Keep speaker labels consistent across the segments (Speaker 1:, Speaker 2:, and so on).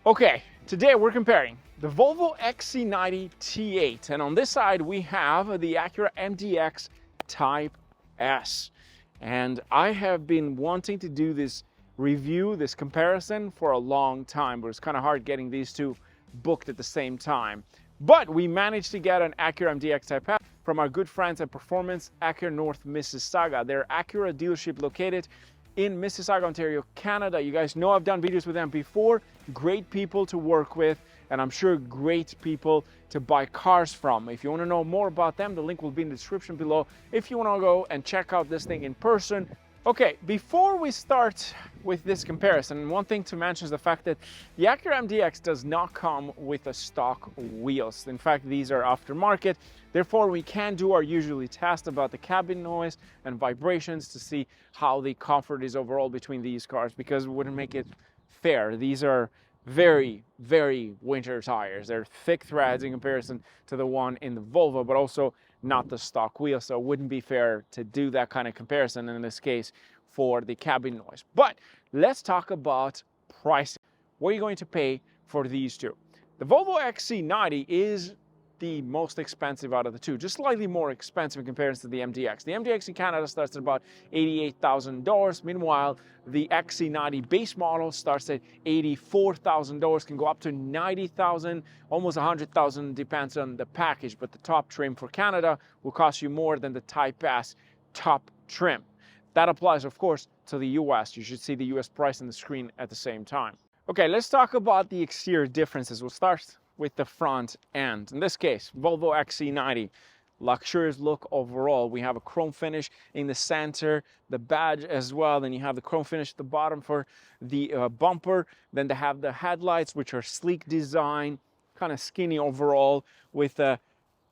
Speaker 1: Okay, today we're comparing the Volvo XC90 T8, and on this side we have the Acura MDX Type S. And I have been wanting to do this review, this comparison for a long time, but it's kind of hard getting these two booked at the same time. But we managed to get an Acura MDX Type S from our good friends at Performance Acura North Mississauga. Their Acura dealership located in Mississauga, Ontario, Canada. You guys know I've done videos with them before. Great people to work with, and I'm sure great people to buy cars from. If you want to know more about them, the link will be in the description below if you want to go and check out this thing in person. Okay, before we start with this comparison, one thing to mention is the fact that the Acura MDX does not come with a stock wheels. In fact, these are aftermarket. Therefore, we can do our usually test about the cabin noise and vibrations to see how the comfort is overall between these cars, because it wouldn't make it fair. These are very, very winter tires. They're thick threads in comparison to the one in the Volvo, but also not the stock wheel, so it wouldn't be fair to do that kind of comparison in this case for the cabin noise. But let's talk about pricing. What are you going to pay for these two? The Volvo XC90 is the most expensive out of the two, just slightly more expensive in comparison to the MDX. The MDX in Canada starts at about $88,000. Meanwhile, the XC90 base model starts at $84,000, can go up to $90,000, almost $100,000, depends on the package. But the top trim for Canada will cost you more than the Type S top trim. That applies, of course, to the US. You should see the US price on the screen at the same time. Okay, let's talk about the exterior differences. We'll start with the front end. In this case, Volvo XC90, luxurious look overall. We have a chrome finish in the center, the badge as well. Then you have the chrome finish at the bottom for the bumper. Then they have the headlights, which are sleek design, kind of skinny overall, with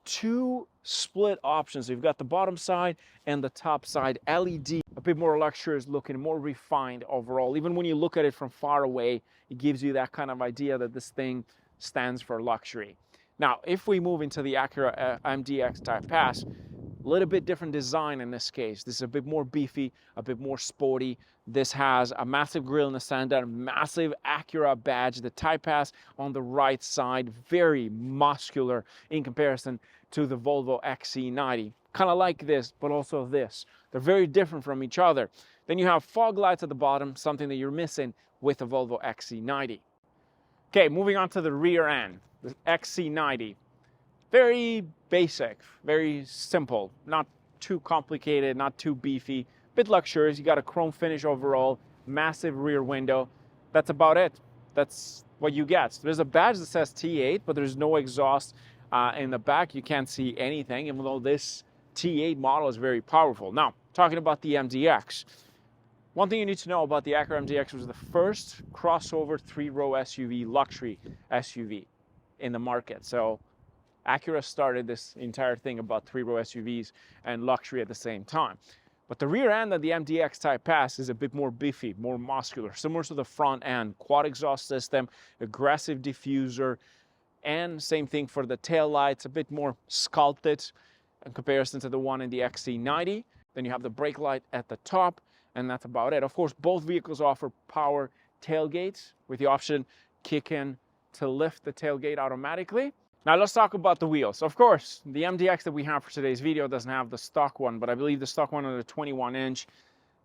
Speaker 1: two split options. You've got the bottom side and the top side LED, a bit more luxurious looking, more refined overall. Even when you look at it from far away, it gives you that kind of idea that this thing stands for luxury. Now, if we move into the Acura MDX Type S, a little bit different design in this case. This is a bit more beefy, a bit more sporty. This has a massive grille in the center, massive Acura badge. The Type S on the right side, very muscular in comparison to the Volvo XC90. Kind of like this, but also this. They're very different from each other. Then you have fog lights at the bottom, something that you're missing with the Volvo XC90. Okay, moving on to the rear end, the XC90. Very basic, very simple, not too complicated, not too beefy, bit luxurious. You got a chrome finish overall, massive rear window. That's about it. That's what you get. There's a badge that says T8, but there's no exhaust in the back. You can't see anything, even though this T8 model is very powerful. Now, talking about the MDX. One thing you need to know about the Acura MDX was the first crossover three-row SUV, luxury SUV in the market. So Acura started this entire thing about three-row SUVs and luxury at the same time. But the rear end of the MDX Type S is a bit more beefy, more muscular, similar to the front end. Quad exhaust system, aggressive diffuser, and same thing for the tail lights, a bit more sculpted in comparison to the one in the XC90. Then you have the brake light at the top, and that's about it. Of course, both vehicles offer power tailgates with the option kick in to lift the tailgate automatically. Now let's talk about the wheels. Of course, the MDX that we have for today's video doesn't have the stock one, but I believe the stock one is a 21-inch.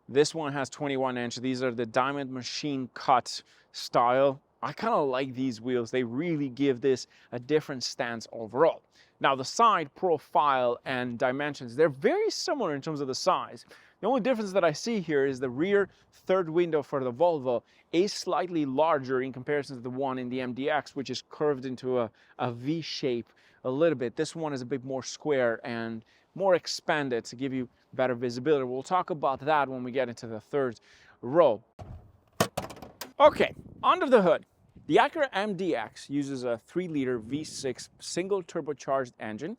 Speaker 1: This one has 21-inch. These are the diamond machine cut style. I kind of like these wheels. They really give this a different stance overall. Now the side profile and dimensions, they're very similar in terms of the size. The only difference that I see here is the rear third window for the Volvo is slightly larger in comparison to the one in the MDX, which is curved into a V shape a little bit. This one is a bit more square and more expanded to give you better visibility. We'll talk about that when we get into the third row. Okay, under the hood, the Acura MDX uses a 3-liter V6 single turbocharged engine.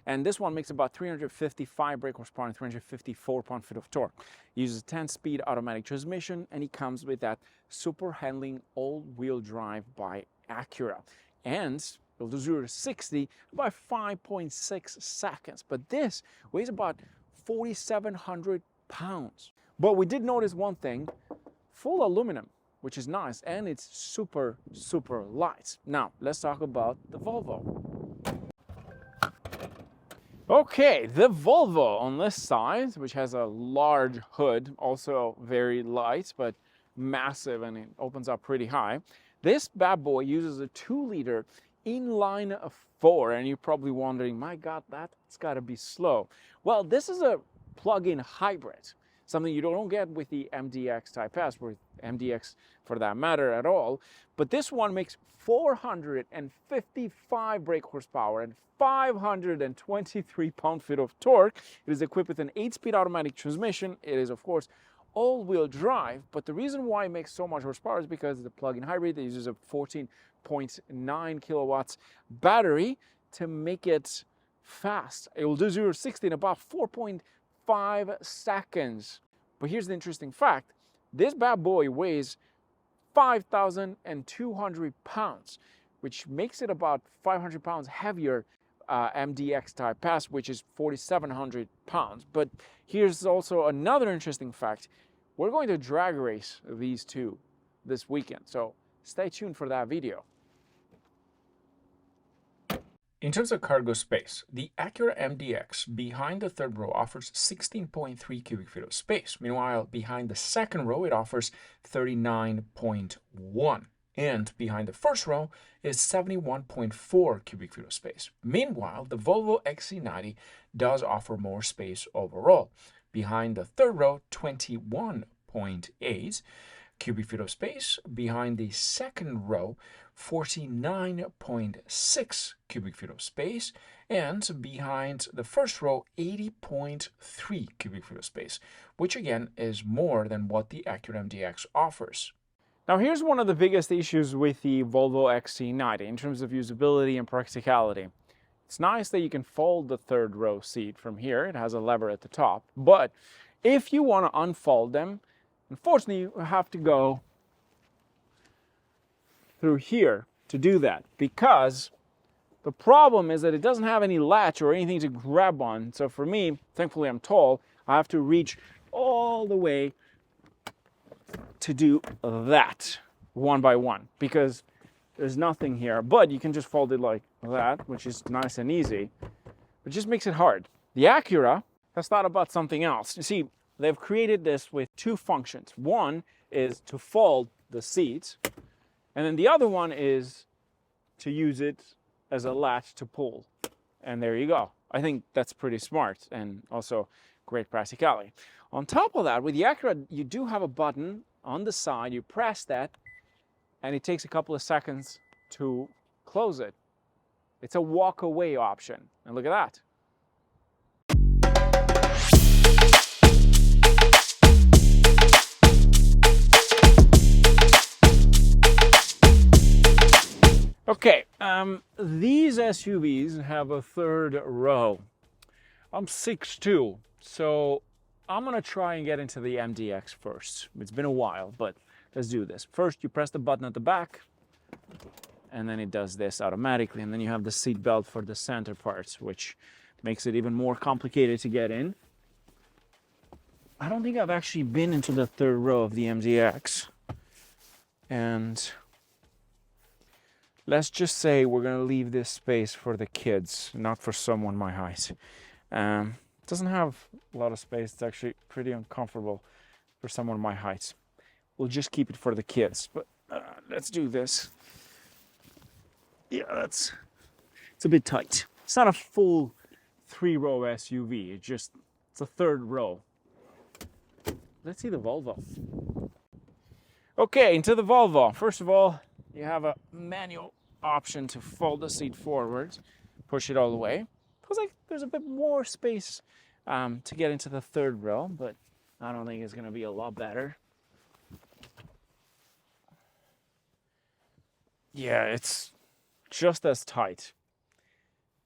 Speaker 1: And this one makes about 355 brake horsepower and 354 pound-feet of torque. It uses a 10-speed automatic transmission, and it comes with that super handling all-wheel drive by Acura. And it'll do 0 to 60 in about 5.6 seconds. But this weighs about 4,700 pounds. But we did notice one thing, full aluminum. which is nice, and it's super, super light. Now, let's talk about the Volvo. Okay, the Volvo on this side, which has a large hood, also very light, but massive, and it opens up pretty high. This bad boy uses a 2-liter inline 4, and you're probably wondering, my God, that's gotta be slow. Well, this is a plug-in hybrid, something you don't get with the MDX Type S, or MDX for that matter at all. But this one makes 455 brake horsepower and 523 pound-feet of torque. It is equipped with an 8-speed automatic transmission. It is, of course, all-wheel drive, but the reason why it makes so much horsepower is because it's a plug-in hybrid that uses a 14.9 kilowatts battery to make it fast. It will do 0 to 60 in about 4.5 seconds. But here's the interesting fact. This bad boy weighs 5,200 pounds, which makes it about 500 pounds heavier MDX Type S, which is 4,700 pounds. But here's also another interesting fact. We're going to drag race these two this weekend, so stay tuned for that video. In terms of cargo space, the Acura MDX behind the third row offers 16.3 cubic feet of space. Meanwhile, behind the second row, it offers 39.1. And behind the first row is 71.4 cubic feet of space. Meanwhile, the Volvo XC90 does offer more space overall. Behind the third row, 21.8 cubic feet of space. Behind the second row, 49.6 cubic feet of space. And behind the first row, 80.3 cubic feet of space, which again is more than what the Acura MDX offers. Now here's one of the biggest issues with the Volvo XC90 in terms of usability and practicality. It's nice that you can fold the third row seat from here. It has a lever at the top. But if you want to unfold them, unfortunately you have to go through here to do that, because the problem is that it doesn't have any latch or anything to grab on. So for me, thankfully I'm tall, I have to reach all the way to do that one by one, because there's nothing here. But you can just fold it like that, which is nice and easy. It just makes it hard. The Acura has thought about something else. You see, they've created this with two functions. One is to fold the seat, and then the other one is to use it as a latch to pull. And there you go. I think that's pretty smart and also great practicality. On top of that, with the Acura, you do have a button on the side. You press that, and it takes a couple of seconds to close it. It's a walk-away option. And look at that. Okay, these SUVs have a third row. I'm 6'2", so I'm gonna try and get into the MDX first. It's been a while, but let's do this. First, you press the button at the back, and then it does this automatically, and then you have the seat belt for the center parts, which makes it even more complicated to get in. I don't think I've actually been into the third row of the MDX, and let's just say we're gonna leave this space for the kids, not for someone my height. It doesn't have a lot of space. It's actually pretty uncomfortable for someone my height. We'll just keep it for the kids, but let's do this. Yeah, it's a bit tight. It's not a full 3-row SUV. It's a third row. Let's see the Volvo. Okay, into the Volvo. First of all, you have a manual option to fold the seat forward, push it all the way. Feels like there's a bit more space to get into the third row, but I don't think it's going to be a lot better. Yeah, it's just as tight.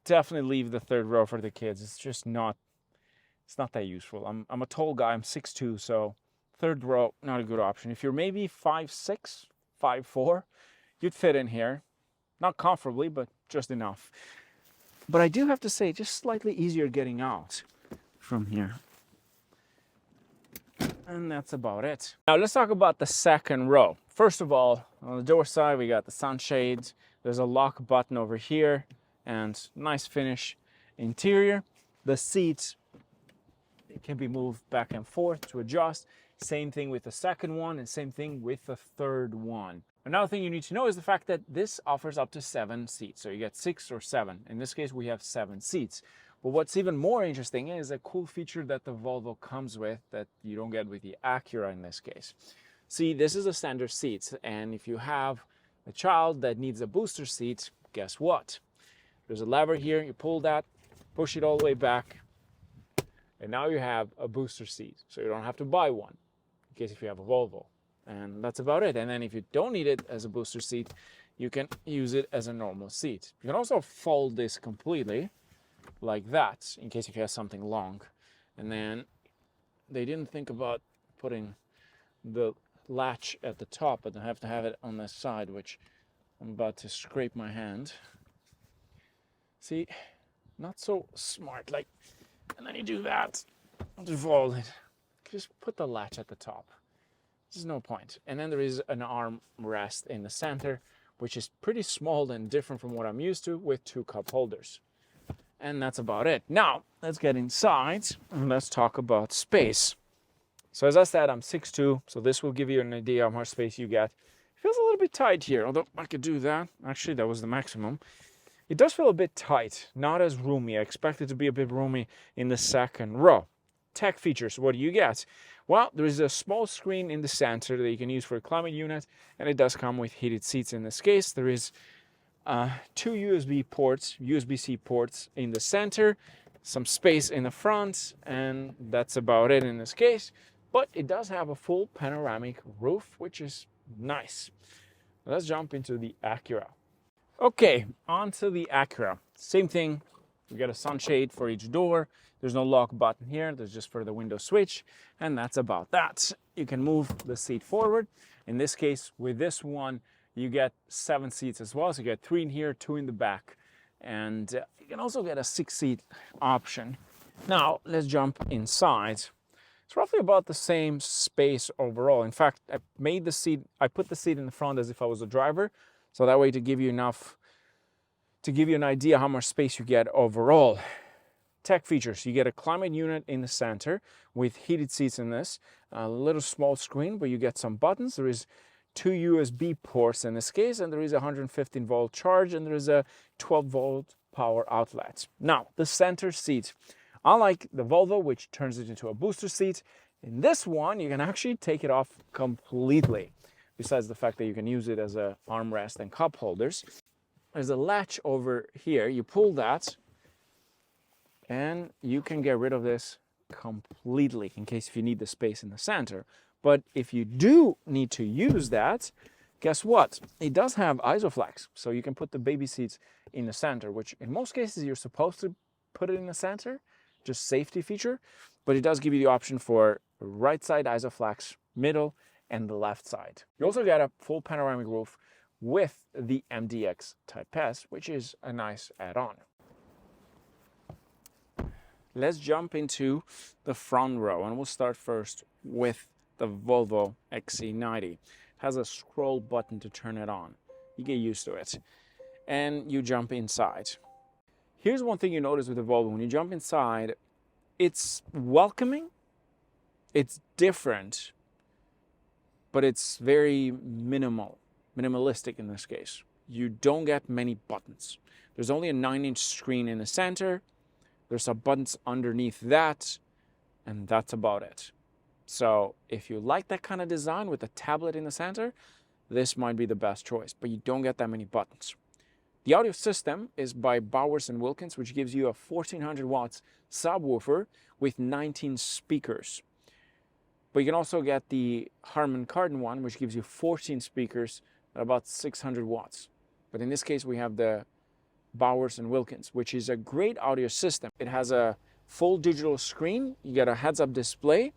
Speaker 1: Definitely leave the third row for the kids. It's just not, it's not that useful. I'm a tall guy, I'm 6'2", so third row, not a good option. If you're maybe 5'6", 5'4", you'd fit in here. Not comfortably, but just enough. But I do have to say, just slightly easier getting out from here. And that's about it. Now let's talk about the second row. First of all, on the door side, we got the sunshades. There's a lock button over here and nice finish interior. The seats, it can be moved back and forth to adjust. Same thing with the second one and same thing with the third one. Another thing you need to know is the fact that this offers up to 7 seats. So you get 6 or 7. In this case, we have 7 seats. But what's even more interesting is a cool feature that the Volvo comes with that you don't get with the Acura in this case. See, this is a standard seat, and if you have a child that needs a booster seat, guess what? There's a lever here, you pull that, push it all the way back, and now you have a booster seat. So you don't have to buy one, in case if you have a Volvo. And that's about it. And then if you don't need it as a booster seat, you can use it as a normal seat. You can also fold this completely, like that, in case if you have something long. And then they didn't think about putting the latch at the top, but I have to have it on the side, which I'm about to scrape my hand. See, not so smart. Like, and then you do that to fold it. Just put the latch at the top. There's no point. And then there is an arm rest in the center, which is pretty small and different from what I'm used to, with 2 cup holders. And that's about it. Now, let's get inside and let's talk about space. So as I said, I'm 6'2", so this will give you an idea of how much space you get. It feels a little bit tight here, although I could do that. Actually, that was the maximum. It does feel a bit tight, not as roomy. I expect it to be a bit roomy in the second row. Tech features, what do you get? Well, there is a small screen in the center that you can use for a climate unit, and it does come with heated seats in this case. There is 2 USB-C ports in the center, some space in the front, and that's about it in this case. But it does have a full panoramic roof, which is nice. Let's jump into the Acura. Okay, onto the Acura. Same thing, we got a sunshade for each door. There's no lock button here, there's just for the window switch, and that's about that. You can move the seat forward. In this case, with this one, you get 7 seats as well. So you get 3 in here, 2 in the back, and you can also get a 6-seat option. Now, let's jump inside. It's roughly about the same space overall. In fact, I put the seat in the front as if I was a driver, so that way to give you an idea how much space you get overall. Tech features, you get a climate unit in the center with heated seats in this, a little small screen where you get some buttons. There is 2 USB ports in this case, and there is a 115 volt charge, and there is a 12 volt power outlet. Now, the center seat. Unlike the Volvo, which turns it into a booster seat, in this one, you can actually take it off completely. Besides the fact that you can use it as a armrest and cup holders. There's a latch over here. You pull that, and you can get rid of this completely in case if you need the space in the center. But if you do need to use that, guess what? It does have ISOFlex, so you can put the baby seats in the center, which in most cases you're supposed to put it in the center, just safety feature, but it does give you the option for right side ISOFlex, middle, and the left side. You also get a full panoramic roof with the MDX Type S, which is a nice add-on. Let's jump into the front row, and we'll start first with the Volvo XC90. It has a scroll button to turn it on. You get used to it. And you jump inside. Here's one thing you notice with the Volvo. When you jump inside, it's welcoming, it's different, but it's very minimalistic in this case. You don't get many buttons. There's only a 9-inch screen in the center. There's some buttons underneath that, and that's about it. So if you like that kind of design with a tablet in the center, this might be the best choice, but you don't get that many buttons. The audio system is by Bowers & Wilkins, which gives you a 1400 watts subwoofer with 19 speakers. But you can also get the Harman Kardon one, which gives you 14 speakers at about 600 watts. But in this case, we have the Bowers & Wilkins, which is a great audio system. It has a full digital screen, you get a heads-up display,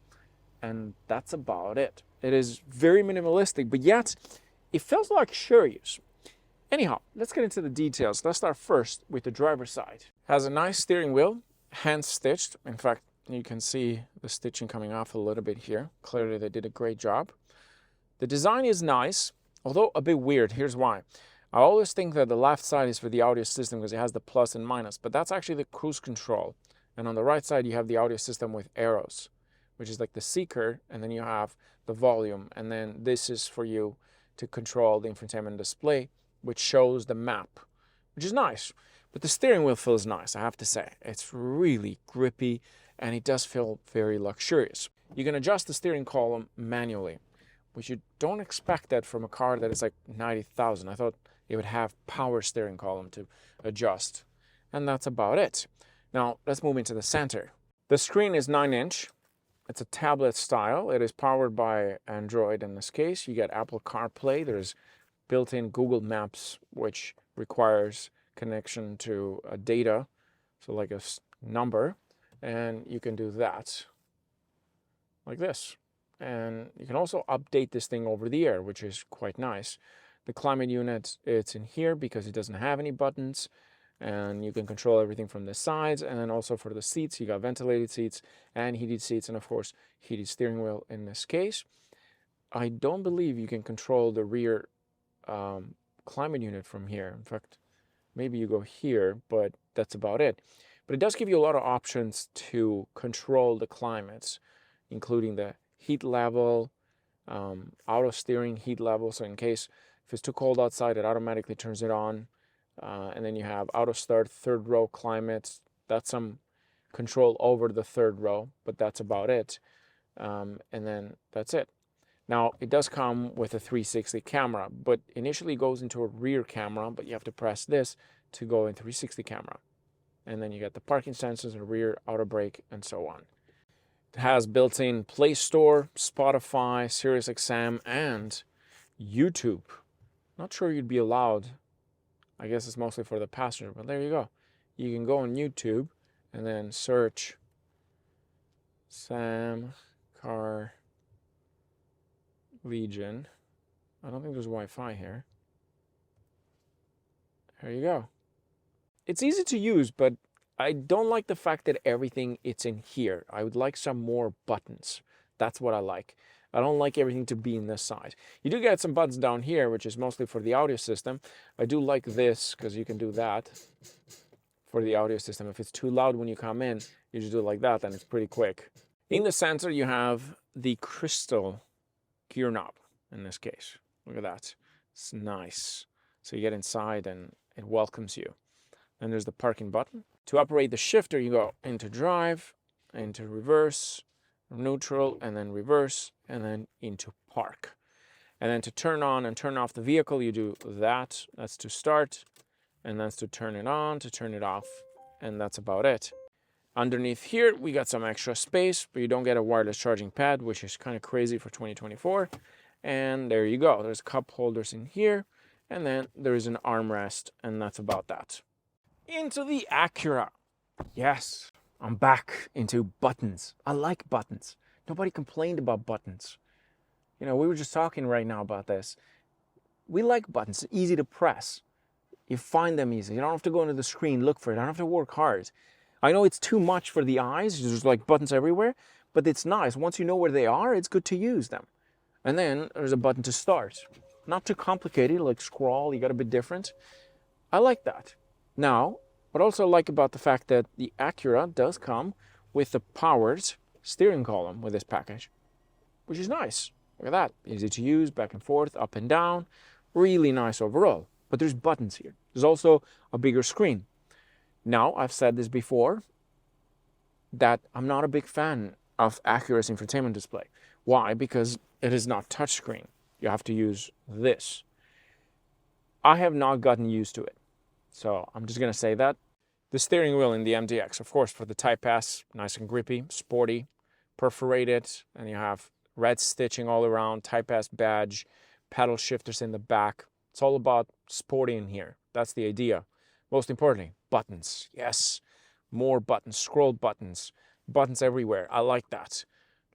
Speaker 1: and that's about it. It is very minimalistic, but yet it feels luxurious. Anyhow, let's get into the details. Let's start first with the driver's side. It has a nice steering wheel, hand stitched. In fact, you can see the stitching coming off a little bit here. Clearly they did a great job. The design is nice, although a bit weird. Here's why. I always think that the left side is for the audio system because it has the plus and minus, but that's actually the cruise control. And on the right side, you have the audio system with arrows, which is like the seeker, and then you have the volume. And then this is for you to control the infotainment display, which shows the map, which is nice. But the steering wheel feels nice, I have to say. It's really grippy, and it does feel very luxurious. You can adjust the steering column manually, which you don't expect that from a car that is like 90,000. I thought it would have power steering column to adjust. And that's about it. Now, let's move into the center. The screen is 9-inch. It's a tablet style. It is powered by Android in this case. You get Apple CarPlay. There's built-in Google Maps, which requires connection to data, so like a number. And you can do that like this. And you can also update this thing over the air, which is quite nice. The climate unit, it's in here because it doesn't have any buttons, and you can control everything from the sides. And then also for the seats, you got ventilated seats and heated seats, and of course heated steering wheel in this case. I don't believe you can control the rear climate unit from here. In fact, maybe you go here, but that's about it. But it does give you a lot of options to control the climates, including the heat level, auto steering heat level. So in case if it's too cold outside, it automatically turns it on. And then you have auto start, third row climate. That's some control over the third row, but that's about it. And then that's it. Now, it does come with a 360 camera, but initially it goes into a rear camera, but you have to press this to go in 360 camera. And then you get the parking sensors, a rear auto brake, and so on. It has built-in Play Store, Spotify, SiriusXM, and YouTube. Not sure you'd be allowed. I guess it's mostly for the passenger, but there you go. You can go on YouTube and then search Sam Car Legion. I don't think there's Wi-Fi here. There you go. It's easy to use, but I don't like the fact that everything it's in here. I would like some more buttons. That's what I like. I don't like everything to be in this side. You do get some buttons down here, which is mostly for the audio system. I do like this because you can do that for the audio system. If it's too loud when you come in, you just do it like that, and it's pretty quick. In the center, you have the crystal gear knob in this case. Look at that. It's nice. So you get inside and it welcomes you. Then there's the parking button. To operate the shifter, you go into drive, into reverse, neutral, and then reverse, and then into park. And then to turn on and turn off the vehicle, you do that. That's to start, and that's to turn it on, to turn it off, and that's about it. Underneath here, we got some extra space, but you don't get a wireless charging pad, which is kind of crazy for 2024. And there you go. There's cup holders in here, and then there is an armrest, and that's about that. Into the Acura. Yes, I'm back into buttons. I like buttons. Nobody complained about buttons. You know, we were just talking right now about this. We like buttons, easy to press. You find them easy. You don't have to go into the screen, look for it. I don't have to work hard. I know it's too much for the eyes. There's like buttons everywhere, but it's nice. Once you know where they are, it's good to use them. And then there's a button to start. Not too complicated, like scroll, you got a bit different. I like that. Now, what I also like about the fact that the Acura does come with the powered steering column with this package, which is nice. Look at that. Easy to use, back and forth, up and down. Really nice overall. But there's buttons here. There's also a bigger screen. Now, I've said this before, that I'm not a big fan of Acura's infotainment display. Why? Because it is not touchscreen. You have to use this. I have not gotten used to it. So I'm just going to say that. The steering wheel in the MDX, of course, for the Type S, nice and grippy, sporty, perforated, and you have red stitching all around, Type S badge, paddle shifters in the back. It's all about sporty in here. That's the idea. Most importantly, buttons. Yes, more buttons, scroll buttons, buttons everywhere. I like that.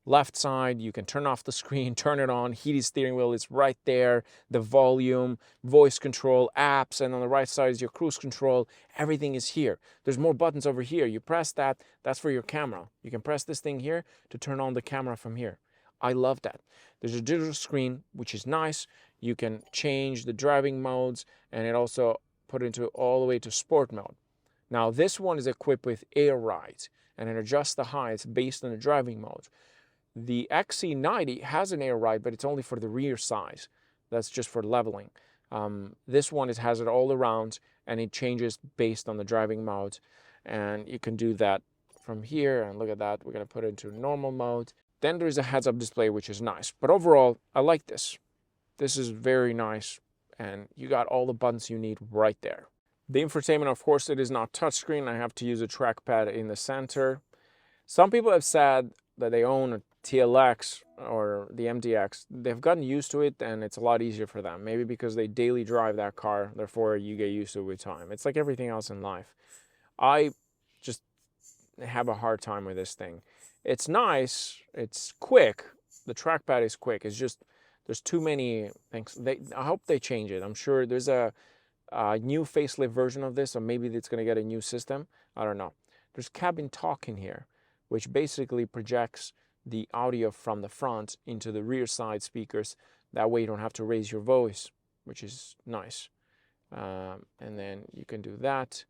Speaker 1: Left side, you can turn off the screen, turn it on, heated steering wheel is right there, the volume, voice control, apps, and on the right side is your cruise control. Everything is here. There's more buttons over here. You press that, that's for your camera. You can press this thing here to turn on the camera from here. I love that. There's a digital screen, which is nice. You can change the driving modes, and it also put into all the way to sport mode. Now this one is equipped with air ride, and it adjusts the heights based on the driving mode. The XC90 has an air ride, but it's only for the rear sides. That's just for leveling. This one has it all around, and it changes based on the driving mode. And you can do that from here. And look at that. We're going to put it into normal mode. Then there's a heads-up display, which is nice. But overall, I like this. This is very nice. And you got all the buttons you need right there. The infotainment, of course, it is not touchscreen. I have to use a trackpad in the center. Some people have said that they own a TLX or the MDX. They've gotten used to it, and it's a lot easier for them. Maybe because they daily drive that car, therefore you get used to it with time. It's like everything else in life. I just have a hard time with this thing. It's nice. It's quick. The trackpad is quick. It's just there's too many things. I hope they change it. I'm sure there's a new facelift version of this, or maybe it's going to get a new system. I don't know. There's cabin talk in here, which basically projects the audio from the front into the rear side speakers. That way you don't have to raise your voice, which is nice. And then you can do that.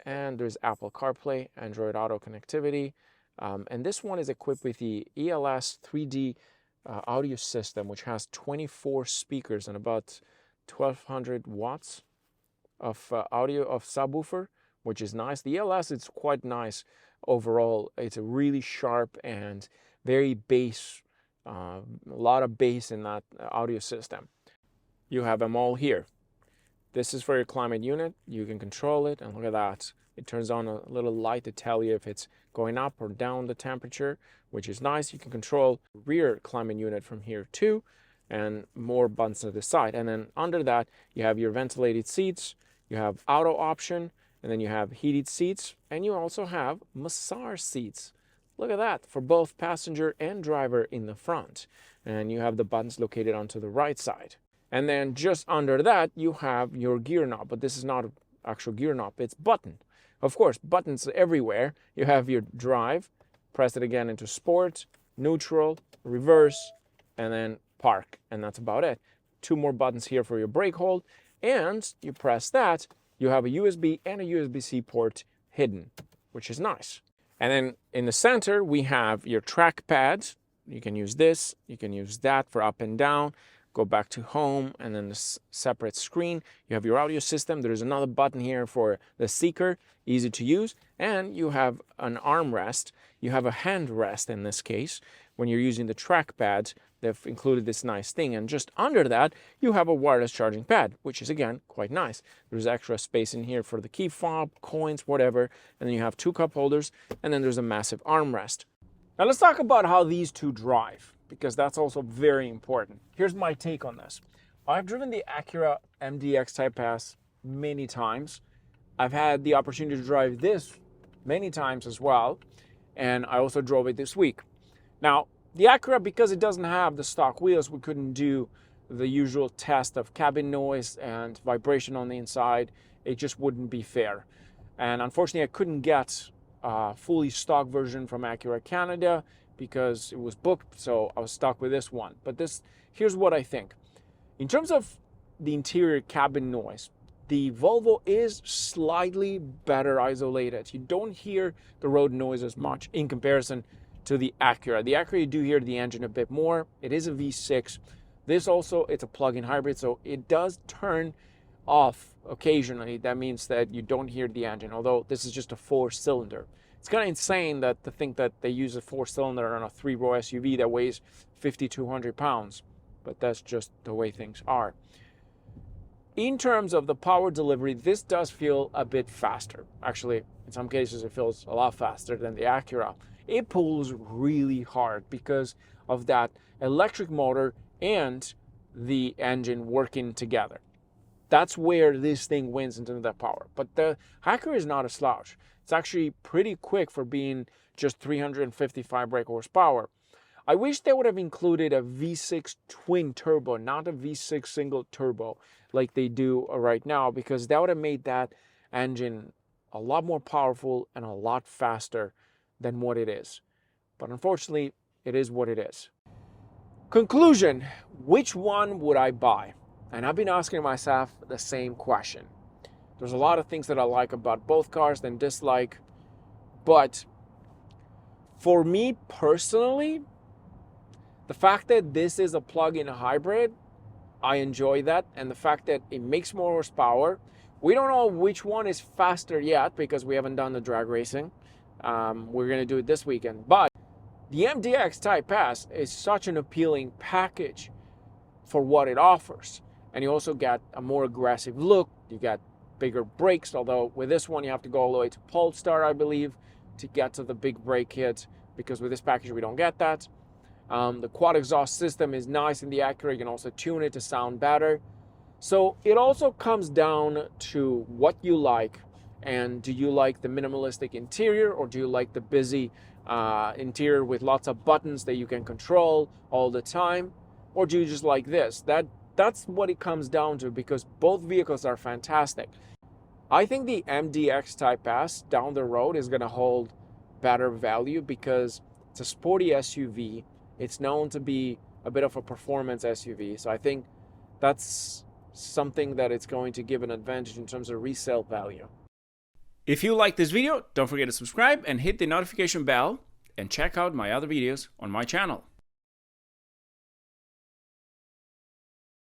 Speaker 1: And there's Apple CarPlay, Android Auto connectivity. And this one is equipped with the ELS 3D audio system, which has 24 speakers and about 1200 watts of audio of subwoofer, which is nice. The ELS is quite nice overall. It's a really sharp and very bass, a lot of bass in that audio system. You have them all here. This is for your climate unit. You can control it, and look at that. It turns on a little light to tell you if it's going up or down the temperature, which is nice. You can control rear climate unit from here too, and more buttons to the side. And then under that, you have your ventilated seats, you have auto option, and then you have heated seats, and you also have massage seats. Look at that, for both passenger and driver in the front. And you have the buttons located onto the right side. And then just under that, you have your gear knob, but this is not an actual gear knob, it's button. Of course, buttons everywhere. You have your drive, press it again into sport, neutral, reverse, and then park, and that's about it. 2 more buttons here for your brake hold, and you press that, you have a USB and a USB-C port hidden, which is nice. And then in the center, we have your trackpad. You can use this, you can use that for up and down, go back to home, and then the separate screen. You have your audio system. There's another button here for the seeker, easy to use, and you have an armrest. You have a hand rest in this case. When you're using the trackpad, they've included this nice thing, and just under that, you have a wireless charging pad, which is again quite nice. There's extra space in here for the key fob, coins, whatever, and then you have 2 cup holders, and then there's a massive armrest. Now let's talk about how these two drive, because that's also very important. Here's my take on this. I've driven the Acura MDX Type S many times. I've had the opportunity to drive this many times as well, and I also drove it this week. Now, the Acura, because it doesn't have the stock wheels, we couldn't do the usual test of cabin noise and vibration on the inside. It just wouldn't be fair. And unfortunately, I couldn't get a fully stock version from Acura Canada because it was booked, so I was stuck with this one. But here's what I think. In terms of the interior cabin noise, the Volvo is slightly better isolated. You don't hear the road noise as much in comparison to the Acura. The Acura, you do hear the engine a bit more. It is a V6. This also, it's a plug-in hybrid, so it does turn off occasionally. That means that you don't hear the engine, although this is just a 4-cylinder. It's kind of insane to think that they use a 4-cylinder on a 3-row SUV that weighs 5,200 pounds, but that's just the way things are. In terms of the power delivery, this does feel a bit faster. Actually, in some cases, it feels a lot faster than the Acura. It pulls really hard because of that electric motor and the engine working together. That's where this thing wins in terms of that power. But the Acura is not a slouch. It's actually pretty quick for being just 355 brake horsepower. I wish they would have included a V6 twin turbo, not a V6 single turbo like they do right now, because that would have made that engine a lot more powerful and a lot faster than what it is. But unfortunately, it is what it is. Conclusion, which one would I buy? And I've been asking myself the same question. There's a lot of things that I like about both cars and dislike, but for me personally, the fact that this is a plug-in hybrid, I enjoy that, and the fact that it makes more horsepower. We don't know which one is faster yet because we haven't done the drag racing. We're going to do it this weekend, but the MDX Type S is such an appealing package for what it offers. And you also get a more aggressive look. You get bigger brakes, although with this one you have to go all the way to Polestar, I believe, to get to the big brake hit, because with this package we don't get that. The quad exhaust system is nice in the Acura. You can also tune it to sound better. So it also comes down to what you like, and do you like the minimalistic interior, or do you like the busy interior with lots of buttons that you can control all the time, or do you just like this? That's what it comes down to, because both vehicles are fantastic. I think the MDX Type S down the road is going to hold better value because it's a sporty SUV. It's known to be a bit of a performance SUV. So I think that's something that it's going to give an advantage in terms of resale value. If you like this video, don't forget to subscribe and hit the notification bell, and check out my other videos on my channel.